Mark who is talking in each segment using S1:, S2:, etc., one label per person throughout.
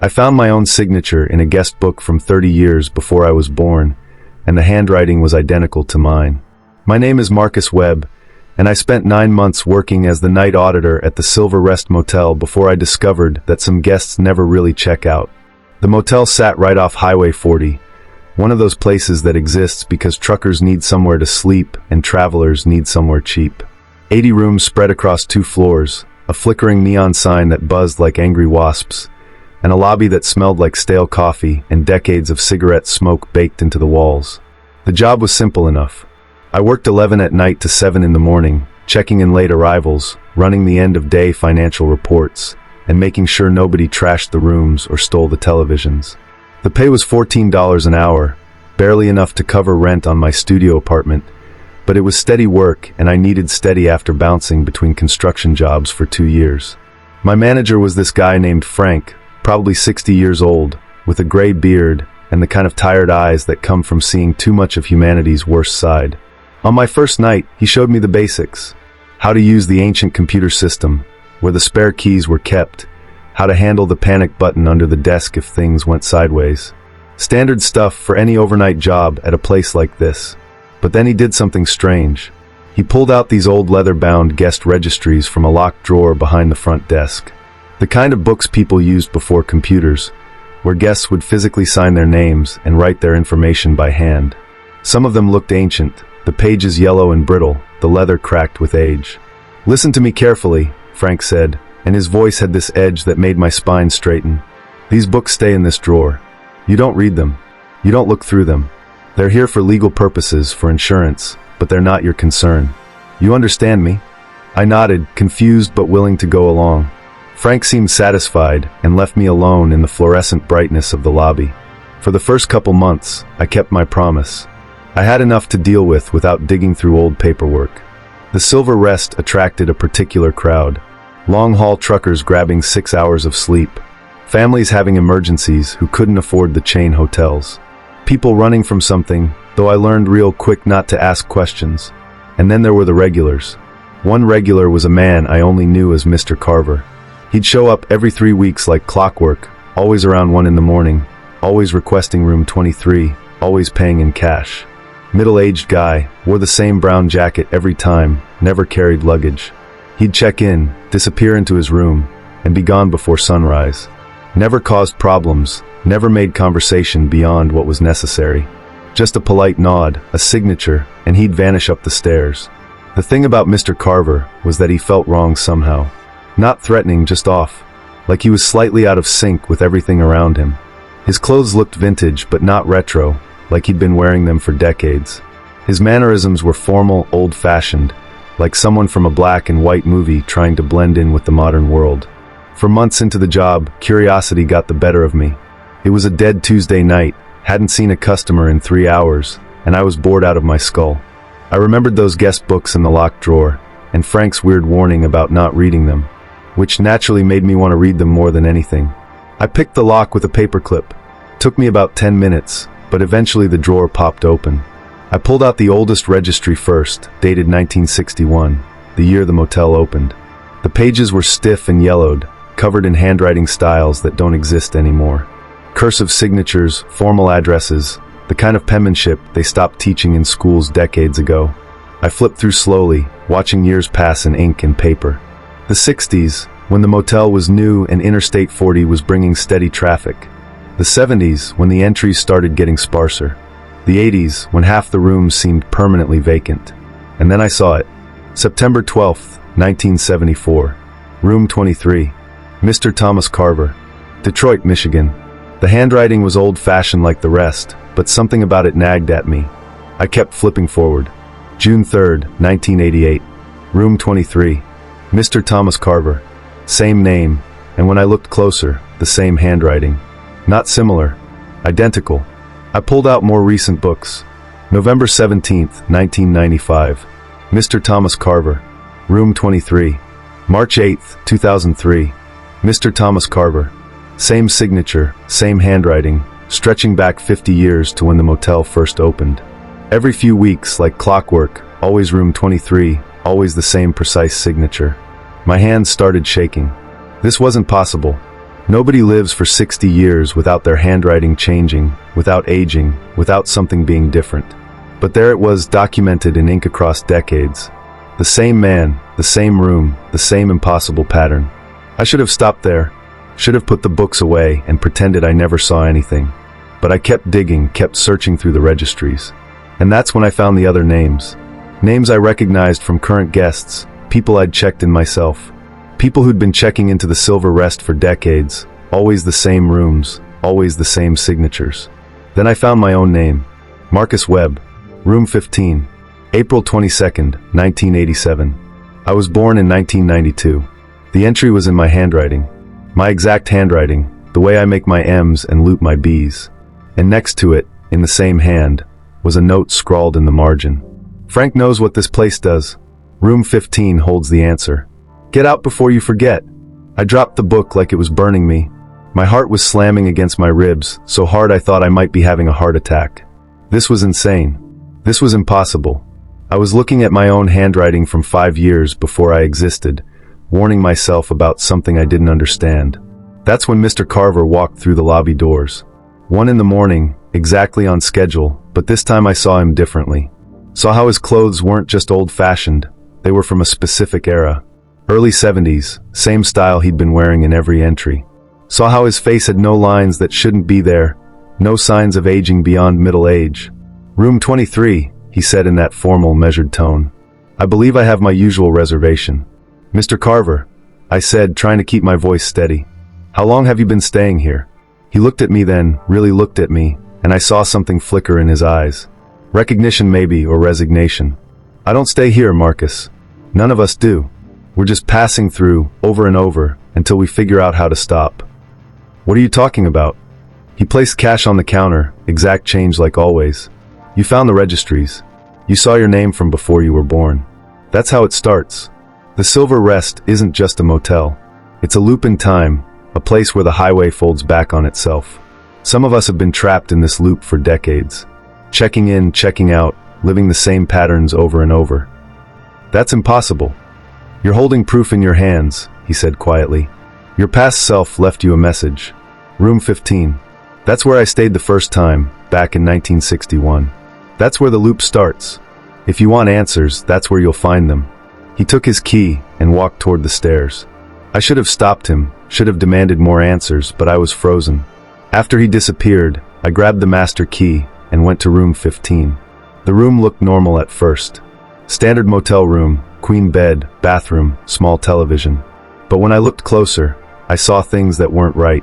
S1: I found my own signature in a guest book from 30 years before I was born, and the handwriting was identical to mine. My name is Marcus Webb, and I spent 9 months working as the night auditor at the Silver Rest Motel before I discovered that some guests never really check out. The motel sat right off Highway 40, one of those places that exists because truckers need somewhere to sleep and travelers need somewhere cheap. 80 rooms spread across 2 floors, a flickering neon sign that buzzed like angry wasps, and a lobby that smelled like stale coffee and decades of cigarette smoke baked into the walls. The job was simple enough. I worked 11 at night to 7 in the morning, checking in late arrivals, running the end-of-day financial reports, and making sure nobody trashed the rooms or stole the televisions. The pay was $14 an hour, barely enough to cover rent on my studio apartment, but it was steady work and I needed steady after bouncing between construction jobs for 2 years. My manager was this guy named Frank, probably 60 years old, with a gray beard and the kind of tired eyes that come from seeing too much of humanity's worst side. On my first night, he showed me the basics: how to use the ancient computer system, where the spare keys were kept, how to handle the panic button under the desk if things went sideways. Standard stuff for any overnight job at a place like this. But then he did something strange. He pulled out these old leather-bound guest registries from a locked drawer behind the front desk. The kind of books people used before computers, where guests would physically sign their names and write their information by hand. Some of them looked ancient, the pages yellow and brittle, the leather cracked with age. "Listen to me carefully," Frank said, and his voice had this edge that made my spine straighten. "These books stay in this drawer. You don't read them. You don't look through them. They're here for legal purposes, for insurance, but they're not your concern. You understand me?" I nodded, confused but willing to go along. Frank seemed satisfied and left me alone in the fluorescent brightness of the lobby. For the first couple months, I kept my promise. I had enough to deal with without digging through old paperwork. The Silver Rest attracted a particular crowd. Long-haul truckers grabbing 6 hours of sleep. Families having emergencies who couldn't afford the chain hotels. People running from something, though I learned real quick not to ask questions. And then there were the regulars. One regular was a man I only knew as Mr. Carver. He'd show up every 3 weeks like clockwork, always around 1 in the morning, always requesting room 23, always paying in cash. Middle-aged guy, wore the same brown jacket every time, never carried luggage. He'd check in, disappear into his room, and be gone before sunrise. Never caused problems, never made conversation beyond what was necessary. Just a polite nod, a signature, and he'd vanish up the stairs. The thing about Mr. Carver was that he felt wrong somehow. Not threatening, just off, like he was slightly out of sync with everything around him. His clothes looked vintage but not retro, like he'd been wearing them for decades. His mannerisms were formal, old-fashioned, like someone from a black and white movie trying to blend in with the modern world. For months into the job, curiosity got the better of me. It was a dead Tuesday night, hadn't seen a customer in 3 hours, and I was bored out of my skull. I remembered those guest books in the locked drawer, and Frank's weird warning about not reading them, which naturally made me want to read them more than anything. I picked the lock with a paperclip. Took me about 10 minutes, but eventually the drawer popped open. I pulled out the oldest registry first, dated 1961, the year the motel opened. The pages were stiff and yellowed, covered in handwriting styles that don't exist anymore. Cursive signatures, formal addresses, the kind of penmanship they stopped teaching in schools decades ago. I flipped through slowly, watching years pass in ink and paper. The 60s, when the motel was new and Interstate 40 was bringing steady traffic. The 70s, when the entries started getting sparser. The 80s, when half the rooms seemed permanently vacant. And then I saw it. September 12th, 1974. Room 23. Mr. Thomas Carver. Detroit, Michigan. The handwriting was old-fashioned like the rest, but something about it nagged at me. I kept flipping forward. June 3rd, 1988. Room 23. Mr. Thomas Carver. Same name, and when I looked closer, the same handwriting. Not similar. Identical. I pulled out more recent books. November 17th, 1995. Mr. Thomas Carver. Room 23. March 8th, 2003. Mr. Thomas Carver. Same signature, same handwriting, stretching back 50 years to when the motel first opened. Every few weeks, like clockwork, always room 23, always the same precise signature. My hands started shaking. This wasn't possible. Nobody lives for 60 years without their handwriting changing, without aging, without something being different. But there it was, documented in ink across decades. The same man, the same room, the same impossible pattern. I should have stopped there, should have put the books away and pretended I never saw anything. But I kept digging, kept searching through the registries. And that's when I found the other names. Names I recognized from current guests, people I'd checked in myself. People who'd been checking into the Silver Rest for decades, always the same rooms, always the same signatures. Then I found my own name, Marcus Webb, Room 15, April 22nd, 1987. I was born in 1992. The entry was in my handwriting. My exact handwriting, the way I make my M's and loop my B's. And next to it, in the same hand, was a note scrawled in the margin. Frank knows what this place does. Room 15 holds the answer. Get out before you forget. I dropped the book like it was burning me. My heart was slamming against my ribs, so hard I thought I might be having a heart attack. This was insane. This was impossible. I was looking at my own handwriting from 5 years before I existed, warning myself about something I didn't understand. That's when Mr. Carver walked through the lobby doors. 1 in the morning, exactly on schedule, but this time I saw him differently. Saw how his clothes weren't just old-fashioned, they were from a specific era. Early 70s, same style he'd been wearing in every entry. Saw how his face had no lines that shouldn't be there, no signs of aging beyond middle age. Room 23, he said in that formal, measured tone. I believe I have my usual reservation. Mr. Carver, I said, trying to keep my voice steady. How long have you been staying here? He looked at me then, really looked at me, and I saw something flicker in his eyes. Recognition maybe, or resignation. I don't stay here, Marcus. None of us do. We're just passing through, over and over, until we figure out how to stop. What are you talking about? He placed cash on the counter, exact change like always. You found the registries. You saw your name from before you were born. That's how it starts. The Silver Rest isn't just a motel. It's a loop in time, a place where the highway folds back on itself. Some of us have been trapped in this loop for decades. Checking in, checking out, living the same patterns over and over. That's impossible. You're holding proof in your hands, he said quietly. Your past self left you a message. Room 15. That's where I stayed the first time, back in 1961. That's where the loop starts. If you want answers, that's where you'll find them. He took his key and walked toward the stairs. I should have stopped him, should have demanded more answers, but I was frozen. After he disappeared, I grabbed the master key and went to room 15. The room looked normal at first. Standard motel room, queen bed, bathroom, small television. But when I looked closer, I saw things that weren't right.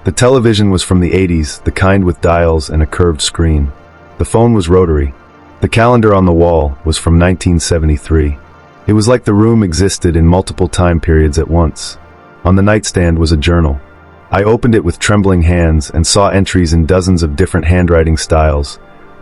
S1: The television was from the 80s, the kind with dials and a curved screen. The phone was rotary. The calendar on the wall was from 1973. It was like the room existed in multiple time periods at once. On the nightstand was a journal. I opened it with trembling hands and saw entries in dozens of different handwriting styles,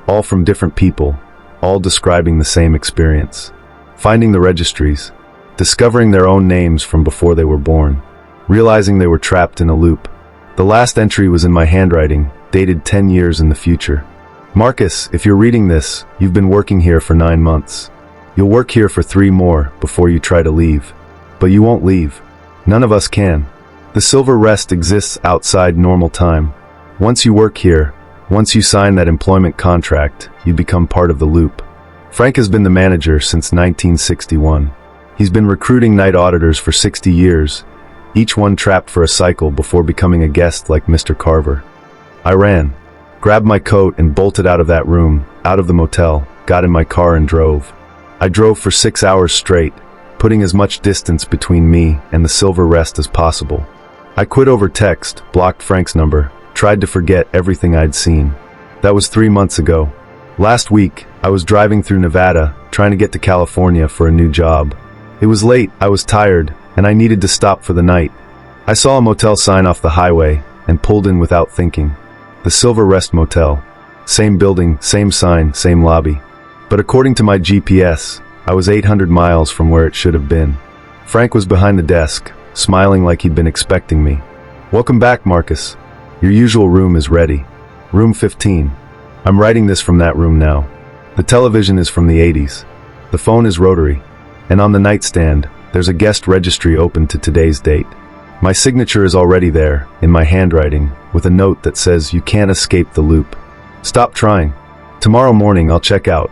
S1: all from different people, all describing the same experience. Finding the registries, discovering their own names from before they were born, realizing they were trapped in a loop. The last entry was in my handwriting, dated 10 years in the future. Marcus, if you're reading this, you've been working here for 9 months. You'll work here for 3 more before you try to leave. But you won't leave. None of us can. The Silver Rest exists outside normal time. Once you work here, once you sign that employment contract, you become part of the loop. Frank has been the manager since 1961. He's been recruiting night auditors for 60 years, each one trapped for a cycle before becoming a guest like Mr. Carver. I ran, grabbed my coat and bolted out of that room, out of the motel, got in my car and drove. I drove for 6 hours straight, putting as much distance between me and the Silver Rest as possible. I quit over text, blocked Frank's number, tried to forget everything I'd seen. That was 3 months ago. Last week, I was driving through Nevada, trying to get to California for a new job. It was late, I was tired, and I needed to stop for the night. I saw a motel sign off the highway and pulled in without thinking. The Silver Rest Motel. Same building, same sign, same lobby. But according to my GPS, I was 800 miles from where it should have been. Frank was behind the desk, smiling like he'd been expecting me. Welcome back, Marcus. Your usual room is ready. Room 15. I'm writing this from that room now. The television is from the 80s. The phone is rotary. And on the nightstand, there's a guest registry open to today's date. My signature is already there, in my handwriting, with a note that says you can't escape the loop. Stop trying. Tomorrow morning I'll check out.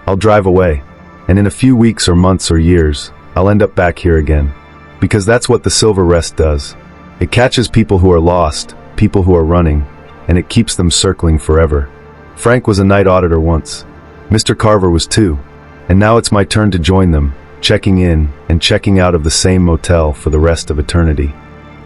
S1: I'll drive away. And in a few weeks or months or years, I'll end up back here again. Because that's what the Silver Rest does. It catches people who are lost, people who are running, and it keeps them circling forever. Frank was a night auditor once. Mr. Carver was too. And now it's my turn to join them, checking in and checking out of the same motel for the rest of eternity.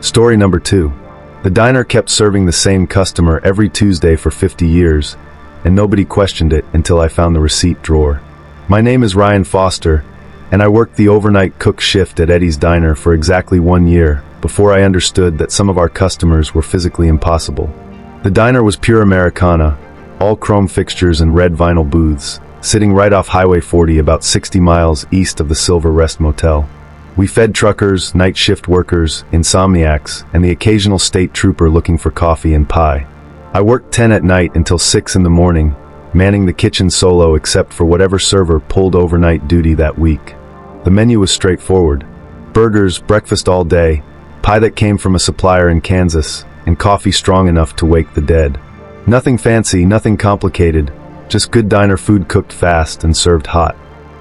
S1: Story number 2. The diner kept serving the same customer every Tuesday for 50 years, and nobody questioned it until I found the receipt drawer. My name is Ryan Foster, and I worked the overnight cook shift at Eddie's Diner for exactly 1 year before I understood that some of our customers were physically impossible. The diner was pure Americana, all chrome fixtures and red vinyl booths, sitting right off Highway 40 about 60 miles east of the Silver Rest Motel. We fed truckers, night shift workers, insomniacs, and the occasional state trooper looking for coffee and pie. I worked 10 at night until 6 in the morning, manning the kitchen solo except for whatever server pulled overnight duty that week. The menu was straightforward. Burgers, breakfast all day, pie that came from a supplier in Kansas, and coffee strong enough to wake the dead. Nothing fancy, nothing complicated, just good diner food cooked fast and served hot.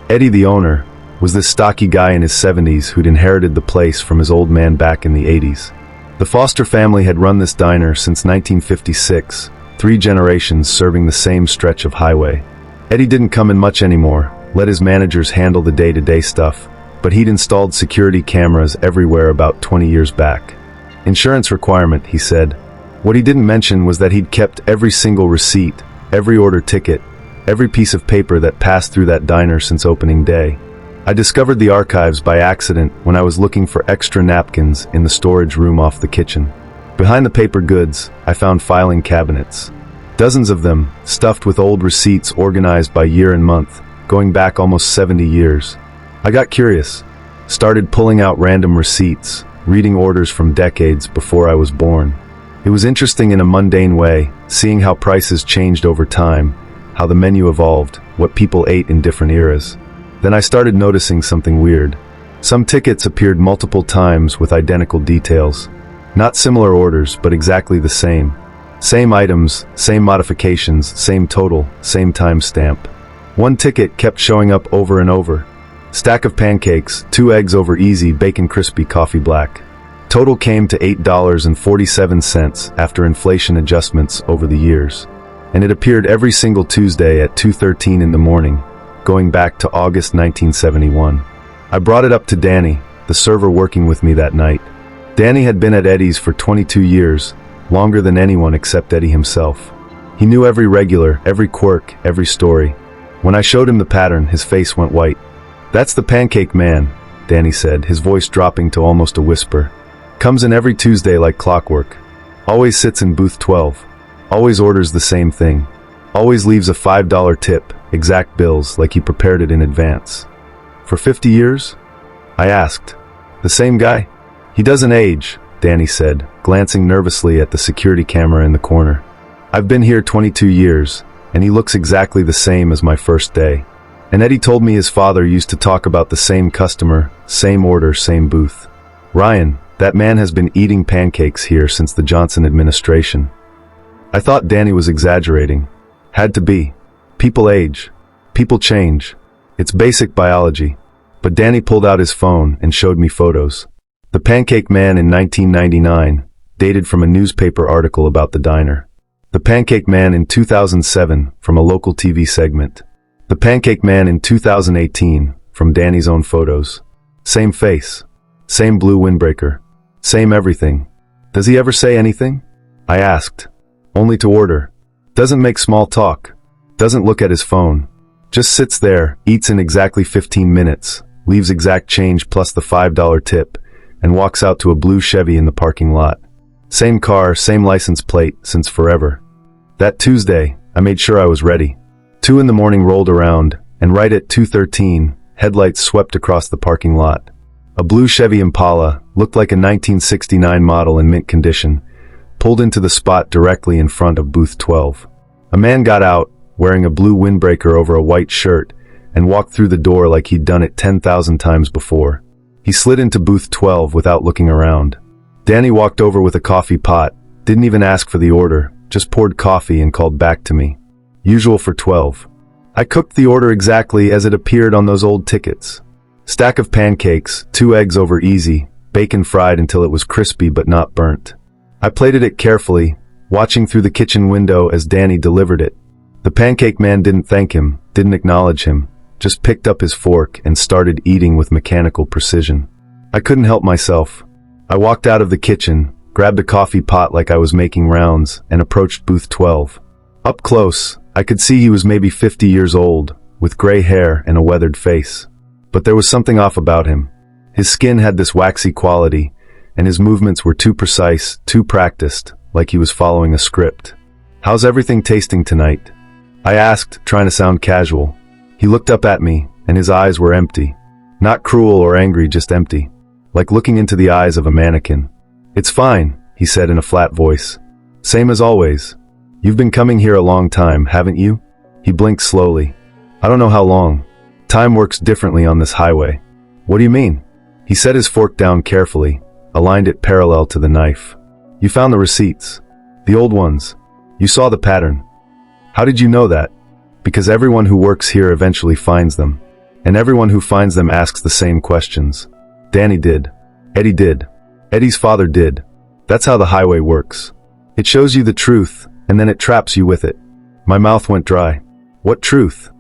S1: Eddie, the owner, was this stocky guy in his 70s who'd inherited the place from his old man back in the 80s. The Foster family had run this diner since 1956, 3 generations serving the same stretch of highway. Eddie didn't come in much anymore, let his managers handle the day-to-day stuff, but he'd installed security cameras everywhere about 20 years back. Insurance requirement, he said. What he didn't mention was that he'd kept every single receipt, every order ticket, every piece of paper that passed through that diner since opening day. I discovered the archives by accident when I was looking for extra napkins in the storage room off the kitchen. Behind the paper goods, I found filing cabinets. Dozens of them, stuffed with old receipts organized by year and month, going back almost 70 years. I got curious, started pulling out random receipts, reading orders from decades before I was born. It was interesting in a mundane way, seeing how prices changed over time, how the menu evolved, what people ate in different eras. Then I started noticing something weird. Some tickets appeared multiple times with identical details. Not similar orders, but exactly the same. Same items, same modifications, same total, same time stamp. One ticket kept showing up over and over. Stack of pancakes, 2 eggs over easy, bacon crispy, coffee black. Total came to $8.47 after inflation adjustments over the years. And it appeared every single Tuesday at 2:13 in the morning, going back to August 1971. I brought it up to Danny, the server working with me that night. Danny had been at Eddie's for 22 years, longer than anyone except Eddie himself. He knew every regular, every quirk, every story. When I showed him the pattern, his face went white. "That's the Pancake Man," Danny said, his voice dropping to almost a whisper. "Comes in every Tuesday like clockwork. Always sits in booth 12. Always orders the same thing. Always leaves a $5 tip, exact bills like he prepared it in advance." "For 50 years?" I asked. "The same guy?" "He doesn't age," Danny said, glancing nervously at the security camera in the corner. "I've been here 22 years, and he looks exactly the same as my first day." And Eddie told me his father used to talk about the same customer, same order, same booth. "Ryan, that man has been eating pancakes here since the Johnson administration." I thought Danny was exaggerating. Had to be. People age. People change. It's basic biology. But Danny pulled out his phone and showed me photos. The Pancake Man in 1999, dated from a newspaper article about the diner. The Pancake Man in 2007, from a local TV segment. The Pancake Man in 2018, from Danny's own photos. Same face. Same blue windbreaker. Same everything. "Does he ever say anything?" I asked. "Only to order. Doesn't make small talk. Doesn't look at his phone. Just sits there, eats in exactly 15 minutes, leaves exact change plus the $5 tip, and walks out to a blue Chevy in the parking lot. Same car, same license plate, since forever." That Tuesday, I made sure I was ready. 2 in the morning rolled around, and right at 2:13, headlights swept across the parking lot. A blue Chevy Impala, looked like a 1969 model in mint condition, pulled into the spot directly in front of booth 12. A man got out, wearing a blue windbreaker over a white shirt, and walked through the door like he'd done it 10,000 times before. He slid into booth 12 without looking around. Danny walked over with a coffee pot, didn't even ask for the order, just poured coffee and called back to me. Usual for 12. I cooked the order exactly as it appeared on those old tickets. Stack of pancakes, 2 eggs over easy, bacon fried until it was crispy but not burnt. I plated it carefully, watching through the kitchen window as Danny delivered it. The pancake man didn't thank him, didn't acknowledge him, just picked up his fork and started eating with mechanical precision. I couldn't help myself. I walked out of the kitchen, grabbed a coffee pot like I was making rounds, and approached booth 12. Up close, I could see he was maybe 50 years old, with gray hair and a weathered face. But there was something off about him. His skin had this waxy quality, and his movements were too precise, too practiced, like he was following a script. "How's everything tasting tonight?" I asked, trying to sound casual. He looked up at me, and his eyes were empty. Not cruel or angry, just empty. Like looking into the eyes of a mannequin. "It's fine," he said in a flat voice. "Same as always. You've been coming here a long time, haven't you?" He blinked slowly. "I don't know how long. Time works differently on this highway." "What do you mean?" He set his fork down carefully, aligned it parallel to the knife. "You found the receipts. The old ones. You saw the pattern. How did you know that?" "Because everyone who works here eventually finds them. And everyone who finds them asks the same questions." Danny did. Eddie did. Eddie's father did. That's how the highway works. It shows you the truth, and then it traps you with it. My mouth went dry. "What truth?"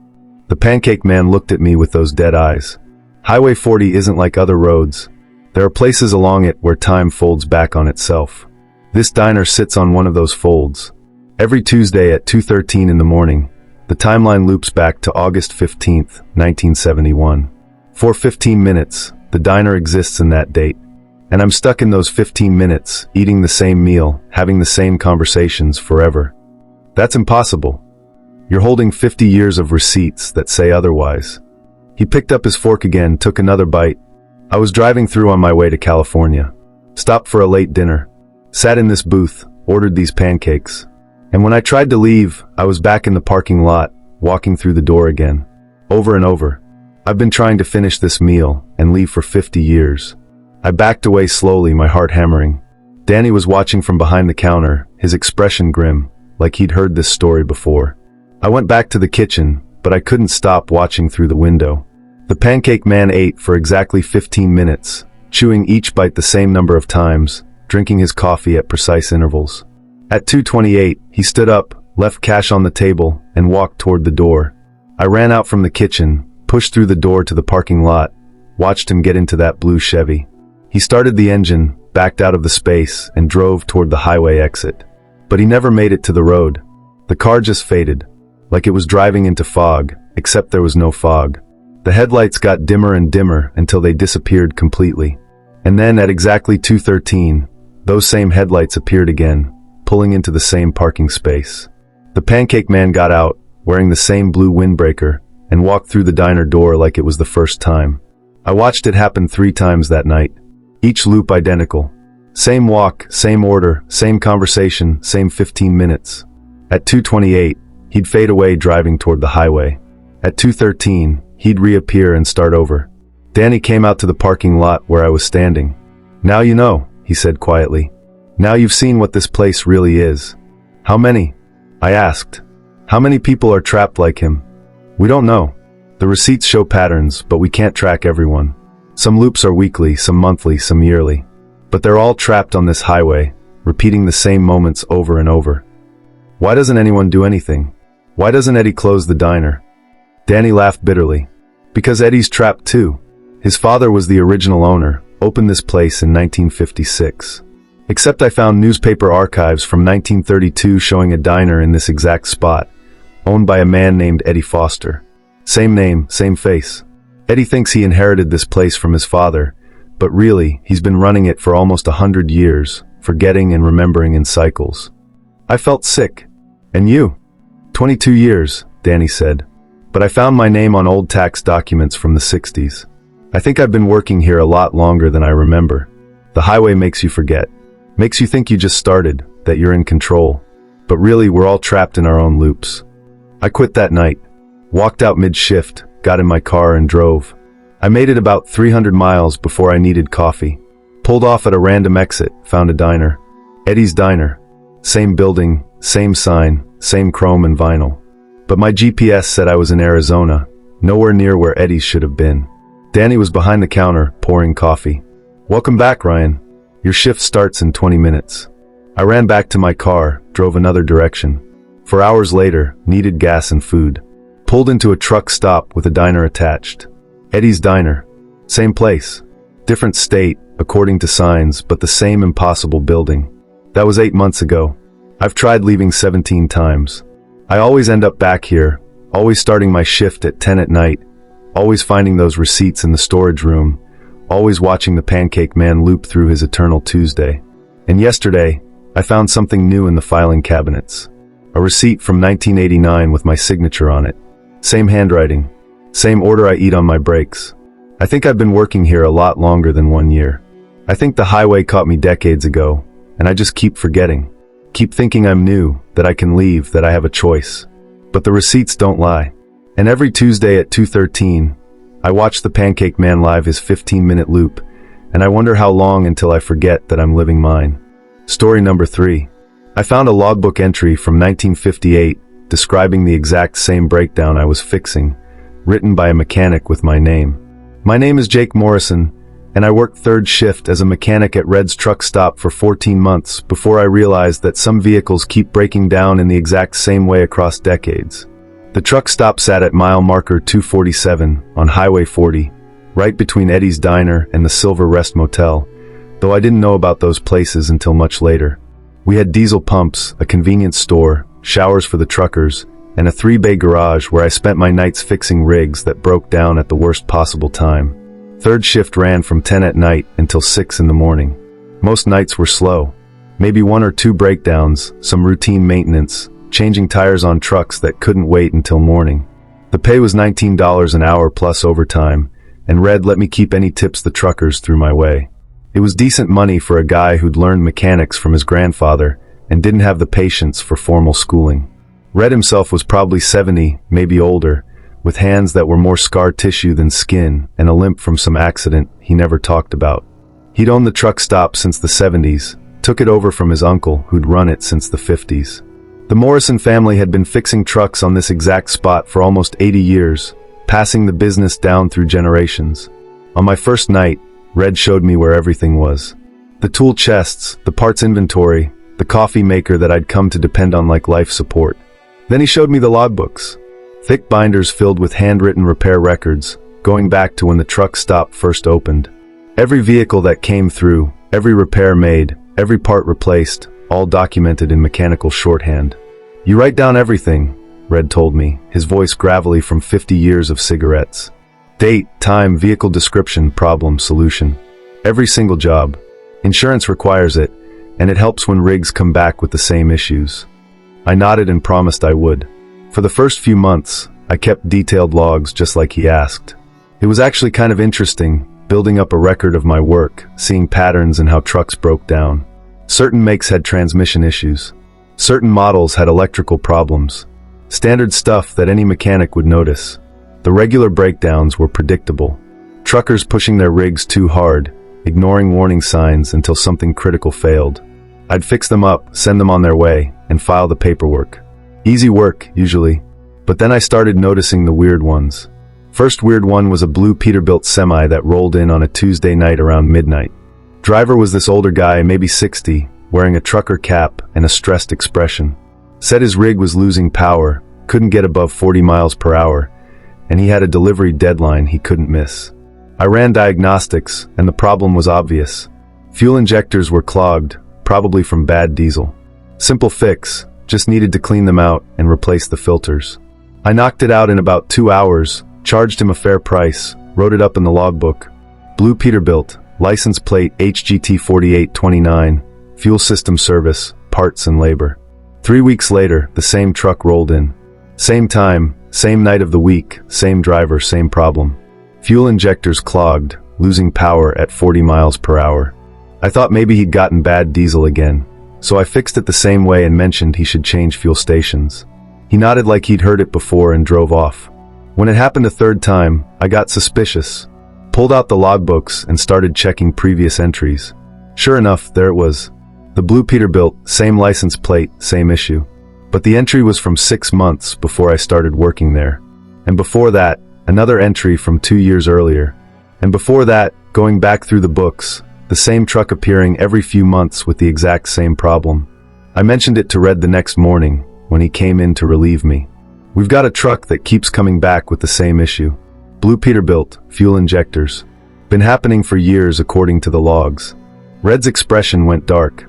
S1: The pancake man looked at me with those dead eyes. Highway 40 isn't like other roads. There are places along it where time folds back on itself. This diner sits on one of those folds. Every Tuesday at 2:13 in the morning, the timeline loops back to August 15th, 1971. For 15 minutes, the diner exists in that date. And I'm stuck in those 15 minutes, eating the same meal, having the same conversations forever. That's impossible. You're holding 50 years of receipts that say otherwise. He picked up his fork again, took another bite. I was driving through on my way to California. Stopped for a late dinner. Sat in this booth, ordered these pancakes. And when I tried to leave, I was back in the parking lot, walking through the door again. Over and over. I've been trying to finish this meal and leave for 50 years. I backed away slowly, my heart hammering. Danny was watching from behind the counter, his expression grim, like he'd heard this story before. I went back to the kitchen, but I couldn't stop watching through the window. The pancake man ate for exactly 15 minutes, chewing each bite the same number of times, drinking his coffee at precise intervals. At 2:28, he stood up, left cash on the table, and walked toward the door. I ran out from the kitchen, pushed through the door to the parking lot, watched him get into that blue Chevy. He started the engine, backed out of the space, and drove toward the highway exit. But he never made it to the road. The car just faded, like it was driving into fog, except there was no fog. The headlights got dimmer and dimmer until they disappeared completely. And then at exactly 2:13, those same headlights appeared again, pulling into the same parking space. The pancake man got out, wearing the same blue windbreaker, and walked through the diner door like it was the first time. I watched it happen 3 times that night. Each loop identical. Same walk, same order, same conversation, same 15 minutes. At 2:28, he'd fade away driving toward the highway. At 2:13, he'd reappear and start over. Danny came out to the parking lot where I was standing. "Now you know," he said quietly. "Now you've seen what this place really is." "How many?" I asked. "How many people are trapped like him?" "We don't know. The receipts show patterns, but we can't track everyone. Some loops are weekly, some monthly, some yearly. But they're all trapped on this highway, repeating the same moments over and over." "Why doesn't anyone do anything? Why doesn't Eddie close the diner?" Danny laughed bitterly. "Because Eddie's trapped too. His father was the original owner, opened this place in 1956. Except I found newspaper archives from 1932 showing a diner in this exact spot, owned by a man named Eddie Foster. Same name, same face. Eddie thinks he inherited this place from his father, but really, he's been running it for almost 100 years, forgetting and remembering in cycles." I felt sick. "And you?" 22 years, Danny said. "But I found my name on old tax documents from the 60s. I think I've been working here a lot longer than I remember. The highway makes you forget. Makes you think you just started, that you're in control. But really, we're all trapped in our own loops." I quit that night. Walked out mid-shift, got in my car and drove. I made it about 300 miles before I needed coffee. Pulled off at a random exit, found a diner. Eddie's Diner. Same building, same sign, same chrome and vinyl. But my GPS said I was in Arizona, nowhere near where Eddie's should have been. Danny was behind the counter, pouring coffee. "Welcome back, Ryan. Your shift starts in 20 minutes. I ran back to my car, drove another direction. 4 hours later, needed gas and food. Pulled into a truck stop with a diner attached. Eddie's Diner. Same place. Different state, according to signs, but the same impossible building. That was 8 months ago. I've tried leaving 17 times. I always end up back here, always starting my shift at 10 at night, always finding those receipts in the storage room, always watching the pancake man loop through his eternal Tuesday. And yesterday, I found something new in the filing cabinets. A receipt from 1989 with my signature on it. Same handwriting. Same order I eat on my breaks. I think I've been working here a lot longer than 1 year. I think the highway caught me decades ago, and I just keep forgetting. Keep thinking I'm new, that I can leave, that I have a choice. But the receipts don't lie. And every Tuesday at 2:13, I watch the Pancake Man live his 15-minute loop, and I wonder how long until I forget that I'm living mine. Story number 3. I found a logbook entry from 1958 describing the exact same breakdown I was fixing, written by a mechanic with my name. My name is Jake Morrison, and I worked third shift as a mechanic at Red's truck stop for 14 months before I realized that some vehicles keep breaking down in the exact same way across decades. The truck stop sat at mile marker 247 on Highway 40, right between Eddie's Diner and the Silver Rest Motel, though I didn't know about those places until much later. We had diesel pumps, a convenience store, showers for the truckers, and a 3-bay garage where I spent my nights fixing rigs that broke down at the worst possible time. Third shift ran from 10 at night until 6 in the morning. Most nights were slow. Maybe 1 or 2 breakdowns, some routine maintenance, changing tires on trucks that couldn't wait until morning. The pay was $19 an hour plus overtime, and Red let me keep any tips the truckers threw my way. It was decent money for a guy who'd learned mechanics from his grandfather and didn't have the patience for formal schooling. Red himself was probably 70, maybe older, with hands that were more scar tissue than skin and a limp from some accident he never talked about. He'd owned the truck stop since the 70s, took it over from his uncle who'd run it since the 50s. The Morrison family had been fixing trucks on this exact spot for almost 80 years, passing the business down through generations. On my first night, Red showed me where everything was. The tool chests, the parts inventory, the coffee maker that I'd come to depend on like life support. Then he showed me the logbooks. Thick binders filled with handwritten repair records, going back to when the truck stop first opened. Every vehicle that came through, every repair made, every part replaced, all documented in mechanical shorthand. "You write down everything," Red told me, his voice gravelly from 50 years of cigarettes. "Date, time, vehicle description, problem, solution. Every single job. Insurance requires it, and it helps when rigs come back with the same issues." I nodded and promised I would. For the first few months, I kept detailed logs just like he asked. It was actually kind of interesting, building up a record of my work, seeing patterns in how trucks broke down. Certain makes had transmission issues. Certain models had electrical problems. Standard stuff that any mechanic would notice. The regular breakdowns were predictable. Truckers pushing their rigs too hard, ignoring warning signs until something critical failed. I'd fix them up, send them on their way, and file the paperwork. Easy work, usually. But then I started noticing the weird ones. First weird one was a blue Peterbilt semi that rolled in on a Tuesday night around midnight. Driver was this older guy, maybe 60, wearing a trucker cap and a stressed expression. Said his rig was losing power, couldn't get above 40 miles per hour, and he had a delivery deadline he couldn't miss. I ran diagnostics, and the problem was obvious. Fuel injectors were clogged, probably from bad diesel. Simple fix, just needed to clean them out and replace the filters. I knocked it out in about 2 hours, charged him a fair price, wrote it up in the logbook. Blue Peterbilt, license plate HGT 4829, fuel system service, parts and labor. 3 weeks later, the same truck rolled in. Same time, same night of the week, same driver, same problem. Fuel injectors clogged, losing power at 40 miles per hour. I thought maybe he'd gotten bad diesel again, so I fixed it the same way and mentioned he should change fuel stations. He nodded like he'd heard it before and drove off. When it happened a third time, I got suspicious. pulled out the logbooks and started checking previous entries. Sure enough, there it was. The blue Peterbilt, same license plate, same issue. But the entry was from 6 months before I started working there. And before that, another entry from 2 years earlier. And before that, going back through the books, the same truck appearing every few months with the exact same problem. I mentioned it to Red the next morning, when he came in to relieve me. We've got a truck that keeps coming back with the same issue. Blue Peterbilt, fuel injectors. Been happening for years according to the logs. Red's expression went dark.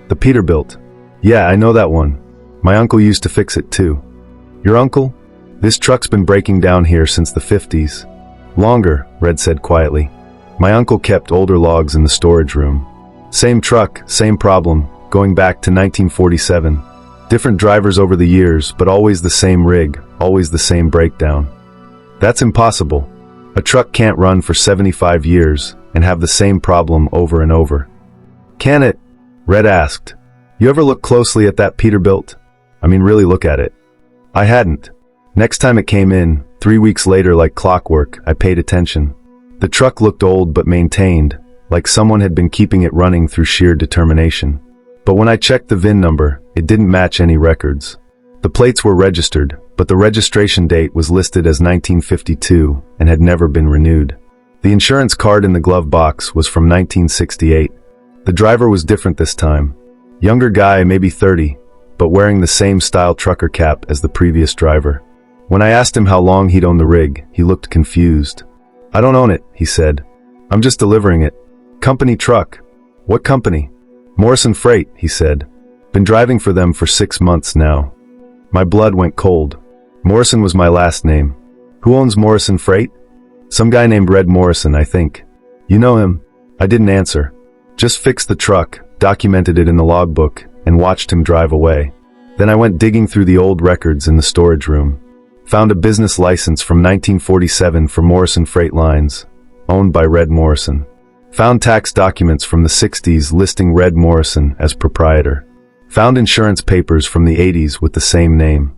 S1: The Peterbilt. Yeah, I know that one. My uncle used to fix it too. Your uncle? This truck's been breaking down here since the 50s. Longer, Red said quietly. My uncle kept older logs in the storage room. Same truck, same problem, going back to 1947. Different drivers over the years, but always the same rig, always the same breakdown. That's impossible. A truck can't run for 75 years and have the same problem over and over. Can it? Red asked. You ever look closely at that Peterbilt? I mean, really look at it. I hadn't. Next time it came in, 3 weeks later like clockwork, I paid attention. The truck looked old but maintained, like someone had been keeping it running through sheer determination. But when I checked the VIN number, it didn't match any records. The plates were registered, but the registration date was listed as 1952 and had never been renewed. The insurance card in the glove box was from 1968. The driver was different this time. Younger guy, maybe 30, but wearing the same style trucker cap as the previous driver. When I asked him how long he'd owned the rig, he looked confused. I don't own it, he said. I'm just delivering it. Company truck. What company? Morrison Freight, he said. Been driving for them for 6 months now. My blood went cold. Morrison was my last name. Who owns Morrison Freight? Some guy named Red Morrison, I think. You know him? I didn't answer. Just fixed the truck, documented it in the logbook, and watched him drive away. Then I went digging through the old records in the storage room. Found a business license from 1947 for Morrison Freight Lines, owned by Red Morrison. Found tax documents from the 60s listing Red Morrison as proprietor. Found insurance papers from the 80s with the same name.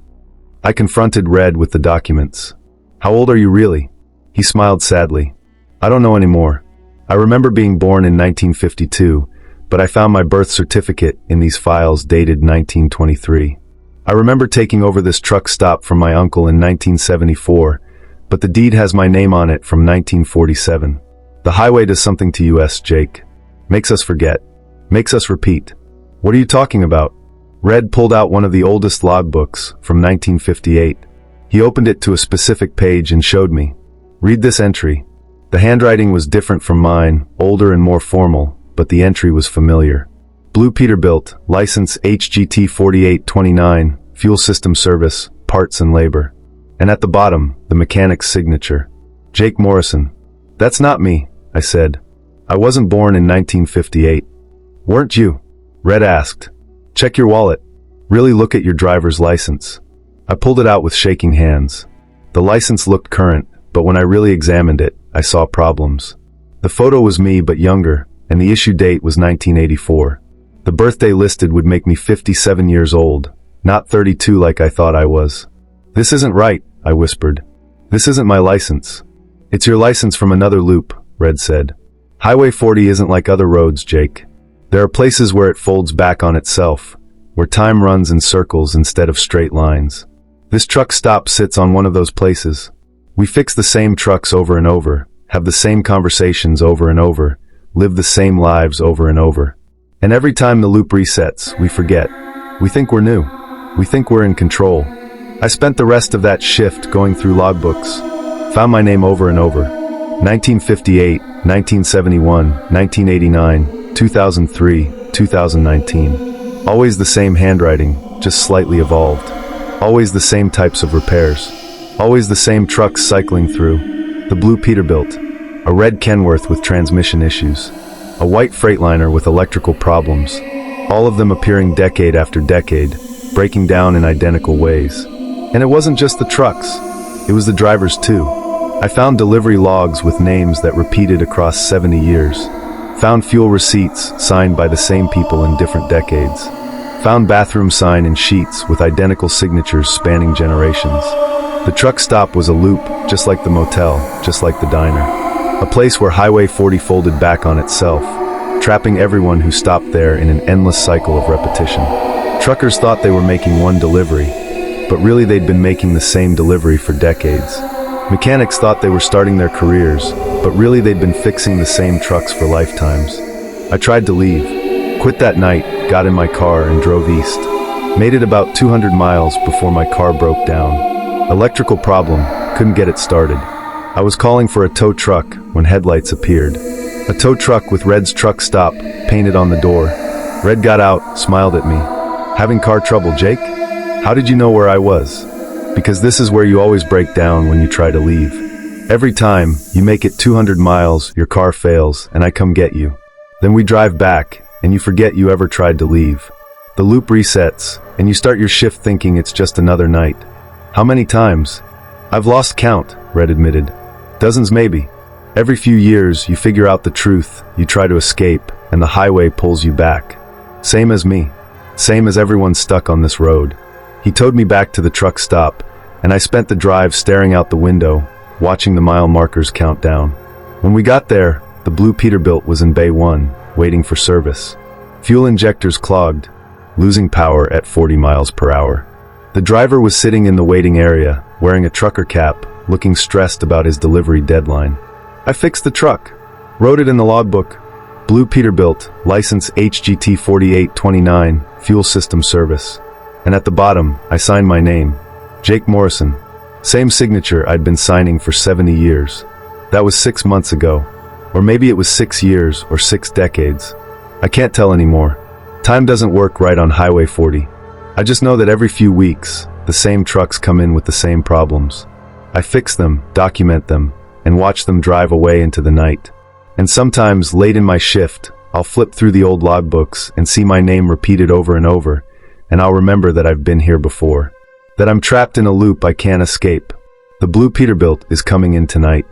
S1: I confronted Red with the documents. How old are you really? He smiled sadly. I don't know anymore. I remember being born in 1952, but I found my birth certificate in these files dated 1923. I remember taking over this truck stop from my uncle in 1974, but the deed has my name on it from 1947. The highway does something to us, Jake. Makes us forget. Makes us repeat. What are you talking about? Red pulled out one of the oldest logbooks from 1958. He opened it to a specific page and showed me. Read this entry. The handwriting was different from mine, older and more formal, but the entry was familiar. Blue Peterbilt, license HGT 4829, fuel system service, parts and labor. And at the bottom, the mechanic's signature. Jake Morrison. That's not me, I said. I wasn't born in 1958. Weren't you? Red asked. Check your wallet. Really look at your driver's license. I pulled it out with shaking hands. The license looked current, but when I really examined it, I saw problems. The photo was me but younger, and the issue date was 1984. The birthday listed would make me 57 years old, not 32 like I thought I was. This isn't right, I whispered. This isn't my license. It's your license from another loop, Red said. Highway 40 isn't like other roads, Jake. There are places where it folds back on itself, where time runs in circles instead of straight lines. This truck stop sits on one of those places. We fix the same trucks over and over, have the same conversations over and over, live the same lives over and over. And every time the loop resets, we forget. We think we're new. We think we're in control. I spent the rest of that shift going through logbooks. Found my name over and over. 1958, 1971, 1989, 2003, 2019. Always the same handwriting, just slightly evolved. Always the same types of repairs. Always the same trucks cycling through. The blue Peterbilt. A red Kenworth with transmission issues. A white Freightliner with electrical problems. All of them appearing decade after decade, breaking down in identical ways. And it wasn't just the trucks. It was the drivers too. I found delivery logs with names that repeated across 70 years. Found fuel receipts signed by the same people in different decades. Found bathroom sign and sheets with identical signatures spanning generations. The truck stop was a loop, just like the motel, just like the diner. A place where Highway 40 folded back on itself, trapping everyone who stopped there in an endless cycle of repetition. Truckers thought they were making one delivery, but really they'd been making the same delivery for decades. Mechanics thought they were starting their careers, but really they'd been fixing the same trucks for lifetimes. I tried to leave, quit that night, got in my car and drove east. Made it about 200 miles before my car broke down. Electrical problem, couldn't get it started. I was calling for a tow truck when headlights appeared. A tow truck with Red's truck stop painted on the door. Red got out, smiled at me. Having car trouble, Jake? How did you know where I was? Because this is where you always break down when you try to leave. Every time you make it 200 miles, your car fails, and I come get you. Then we drive back, and you forget you ever tried to leave. The loop resets, and you start your shift thinking it's just another night. How many times? I've lost count, Red admitted. Dozens maybe. Every few years, you figure out the truth, you try to escape, and the highway pulls you back. Same as me. Same as everyone stuck on this road. He towed me back to the truck stop, and I spent the drive staring out the window, watching the mile markers count down. When we got there, the blue Peterbilt was in Bay 1, waiting for service. Fuel injectors clogged, losing power at 40 miles per hour. The driver was sitting in the waiting area, wearing a trucker cap, looking stressed about his delivery deadline. I fixed the truck, wrote it in the logbook. Blue Peterbilt, license HGT 4829, fuel system service. And at the bottom, I signed my name, Jake Morrison. Same signature I'd been signing for 70 years. That was 6 months ago. Or maybe it was 6 years or 6 decades. I can't tell anymore. Time doesn't work right on Highway 40. I just know that every few weeks, the same trucks come in with the same problems. I fix them, document them, and watch them drive away into the night. And sometimes, late in my shift, I'll flip through the old logbooks and see my name repeated over and over, and I'll remember that I've been here before. That I'm trapped in a loop I can't escape. The blue Peterbilt is coming in tonight.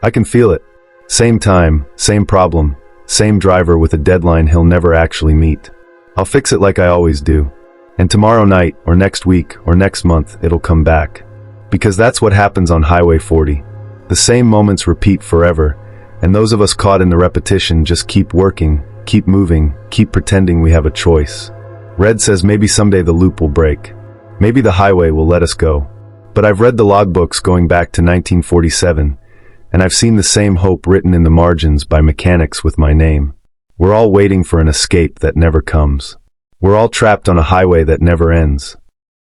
S1: I can feel it. Same time, same problem, same driver with a deadline he'll never actually meet. I'll fix it like I always do. And tomorrow night, or next week, or next month, it'll come back. Because that's what happens on Highway 40. The same moments repeat forever, and those of us caught in the repetition just keep working, keep moving, keep pretending we have a choice. Red says maybe someday the loop will break. Maybe the highway will let us go. But I've read the logbooks going back to 1947, and I've seen the same hope written in the margins by mechanics with my name. We're all waiting for an escape that never comes. We're all trapped on a highway that never ends.